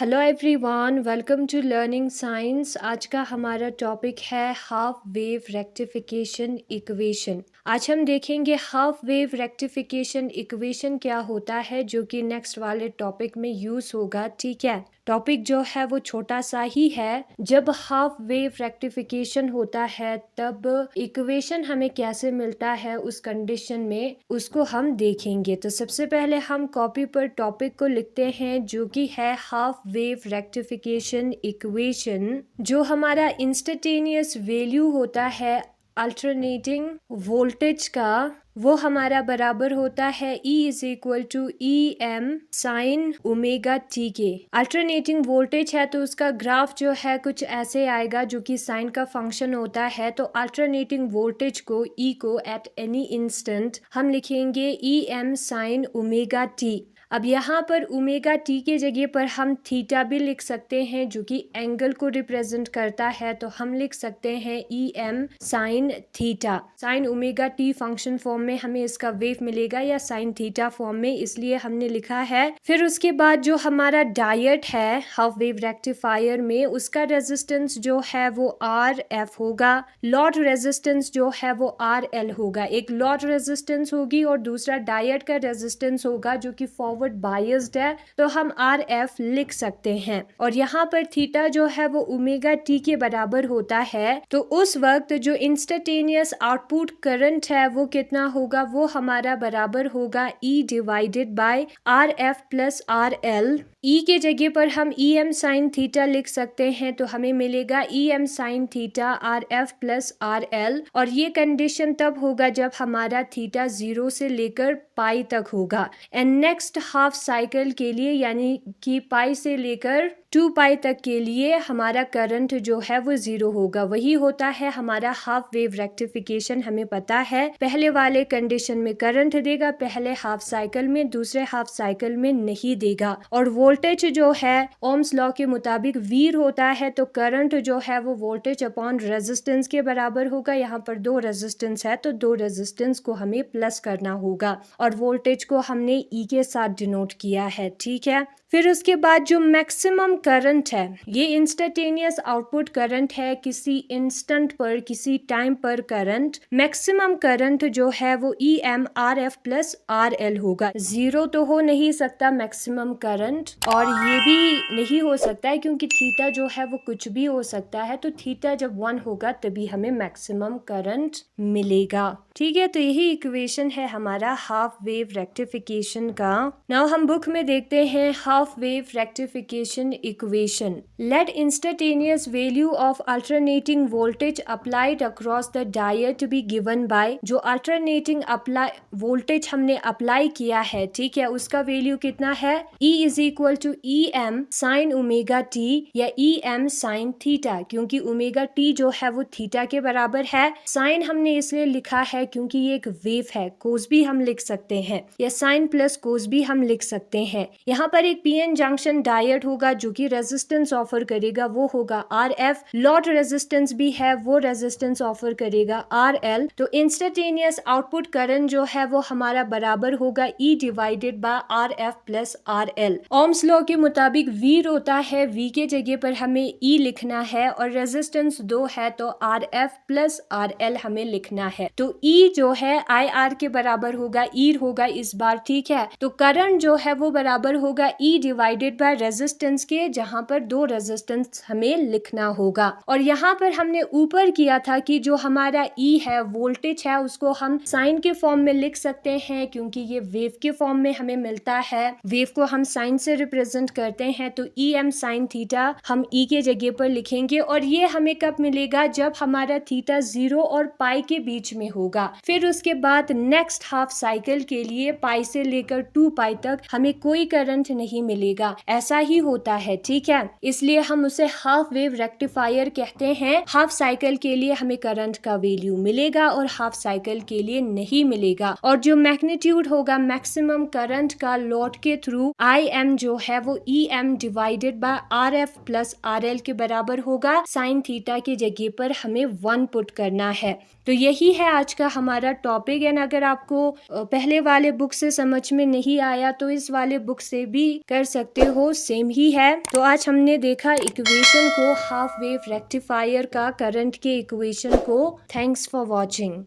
Hello everyone, welcome to learning science. आज का हमारा टॉपिक है हाफ वेव रेक्टिफिकेशन इक्वेशन। आज हम देखेंगे हाफ वेव रेक्टिफिकेशन इक्वेशन क्या होता है, जो कि नेक्स्ट वाले टॉपिक में यूज होगा। ठीक है, टॉपिक जो है वो छोटा सा ही है। जब हाफ वेव रेक्टिफिकेशन होता है तब इक्वेशन हमें कैसे मिलता है, उस कंडीशन में उसको हम देखेंगे। तो सबसे पहले हम कॉपी पर टॉपिक को लिखते हैं, जो कि है हाफ वेव रेक्टिफिकेशन इक्वेशन। जो हमारा इंस्टेंटेनियस वैल्यू होता है अल्टरनेटिंग वोल्टेज का, वो हमारा बराबर होता है E is equal to E M sine omega T के। अल्टरनेटिंग वोल्टेज है तो उसका ग्राफ जो है कुछ ऐसे आएगा, जो कि साइन का फंक्शन होता है। तो अल्टरनेटिंग वोल्टेज को E को एट एनी इंस्टेंट हम लिखेंगे E M sine omega T. अब यहाँ पर ओमेगा टी के जगह पर हम थीटा भी लिख सकते हैं, जो कि एंगल को रिप्रेजेंट करता है। तो हम लिख सकते हैं E M sine theta. Sine omega T function form में हमें इसका वेव मिलेगा, या साइन थीटा फॉर्म में, इसलिए हमने लिखा है। फिर उसके बाद जो हमारा डायोड है हाफ वेव रेक्टिफायर में, उसका रेजिस्टेंस जो है वो आर एफ होगा। लॉड रेजिस्टेंस जो है वो आर एल होगा। एक लॉड रेजिस्टेंस होगी और दूसरा डायोड का रेजिस्टेंस होगा, जो कि फॉरवर्ड बायस्ड है। तो हम आर एफ लिख सकते हैं। और यहाँ पर थीटा जो है वो ओमेगा टी के बराबर होता है। तो उस वक्त जो इंस्टेंटेनियस आउटपुट करंट है वो कितना होगा, वो हमारा बराबर होगा E divided by R F plus R L. E के जगह पर हम ई एम साइन थीटा लिख सकते हैं, तो हमें मिलेगा E M sine theta R F plus R L. और ये कंडीशन तब होगा जब हमारा थीटा 0 से लेकर पाई तक होगा। एंड नेक्स्ट हाफ साइकिल के लिए, यानी कि पाई से लेकर 2 पाई तक के लिए, हमारा करंट जो है वो 0 होगा। वही होता है हमारा हाफ वेव रेक्टिफिकेशन। हमें पता है पहले वाले कंडीशन में करंट देगा पहले हाफ साइकिल में, दूसरे हाफ साइकिल में नहीं देगा। और वोल्टेज जो है ओम्स लॉ के मुताबिक वीर होता है, तो करंट जो है वो वोल्टेज अपॉन रेजिस्टेंस के बराबर होगा। यहाँ पर 2 रेजिस्टेंस है तो 2 रेजिस्टेंस को हमें प्लस करना होगा, और वोल्टेज को हमने ई के साथ डिनोट किया है। ठीक है, फिर उसके बाद जो मैक्सिमम करंट है, ये इंस्टेंटेनियस आउटपुट करंट है, किसी इंस्टेंट पर, किसी टाइम पर करंट। मैक्सिमम करंट जो है वो E M R F plus R L होगा। 0 तो हो नहीं सकता मैक्सिमम करंट, और ये भी नहीं हो सकता है क्योंकि थीटा जो है वो कुछ भी हो सकता है। तो थीटा जब 1 होगा तभी हमें मैक्सिमम करंट मिलेगा। ठीक है, तो यही इक्वेशन है हमारा हाफ वेव रेक्टिफिकेशन का। नाउ हम बुक में देखते हैं half wave rectification equation. Let instantaneous value of alternating voltage applied across the diode to be given by. जो अल्टरनेटिंग अप्लाई वोल्टेज हमने अप्लाई किया है, ठीक है, उसका वैल्यू कितना है, E is equal to E M sine omega T या ई एम साइन थीटा, क्योंकि ओमेगा टी जो है वो थीटा के बराबर है। साइन हमने इसलिए लिखा है क्योंकि ये एक वेव है। कोस भी हम लिख सकते हैं, या साइन प्लस कोस भी हम लिख सकते हैं। यहाँ पर एक पीएन जंक्शन डायोड होगा जो कि रेजिस्टेंस ऑफर करेगा, वो होगा आर एफ। लॉड रेजिस्टेंस भी है, वो रेजिस्टेंस ऑफर करेगा आर एल। तो इंस्टेंटेनियस आउटपुट करंट जो है वो हमारा बराबर होगा E divided by R F plus R L. Ohm's law के मुताबिक V होता है, V के जगह पर हमें E लिखना है, और रेजिस्टेंस 2 है तो are F plus R L हमें लिखना है। तो E जो है आई आर के बराबर होगा, E होगा इस बार। ठीक है, तो करंट जो है वो बराबर होगा E डिवाइडेड बाय रेजिस्टेंस के, जहां पर 2 रेजिस्टेंस हमें लिखना होगा। और यहाँ पर हमने ऊपर किया था कि जो हमारा E है वोल्टेज है, उसको हम साइन के फॉर्म में लिख सकते हैं, क्योंकि ये वेव के फॉर्म में हमें मिलता है। वेव को हम साइन से रिप्रेजेंट करते हैं, तो ई एम साइन थीटा हम E के जगह पर लिखेंगे। और ये हमें कब मिलेगा, जब हमारा थीटा 0 और पाई के बीच में होगा। फिर उसके बाद नेक्स्ट हाफ साइकिल के लिए पाई से लेकर 2 पाई तक हमें कोई करंट नहीं मिलेगा। ऐसा ही होता है, ठीक है, इसलिए हम उसे हाफ वेव रेक्टिफायर कहते हैं। हाफ साइकिल के लिए हमें करंट का वैल्यू मिलेगा और हाफ साइकिल के लिए नहीं मिलेगा। और जो मैग्नीट्यूड होगा मैक्सिमम करंट का लोड के थ्रू, आई एम जो है वो E M divided by R F plus R L के बराबर होगा। साइन थीटा की जगह पर हमें 1 पुट करना है। तो यही है आज का हमारा टॉपिक। एंड अगर आपको पहले वाले बुक से समझ में नहीं आया तो इस वाले बुक से भी कर सकते हो, सेम ही है। तो आज हमने देखा इक्वेशन को, हाफ वेव रेक्टिफायर का, करंट के इक्वेशन को। Thanks for watching.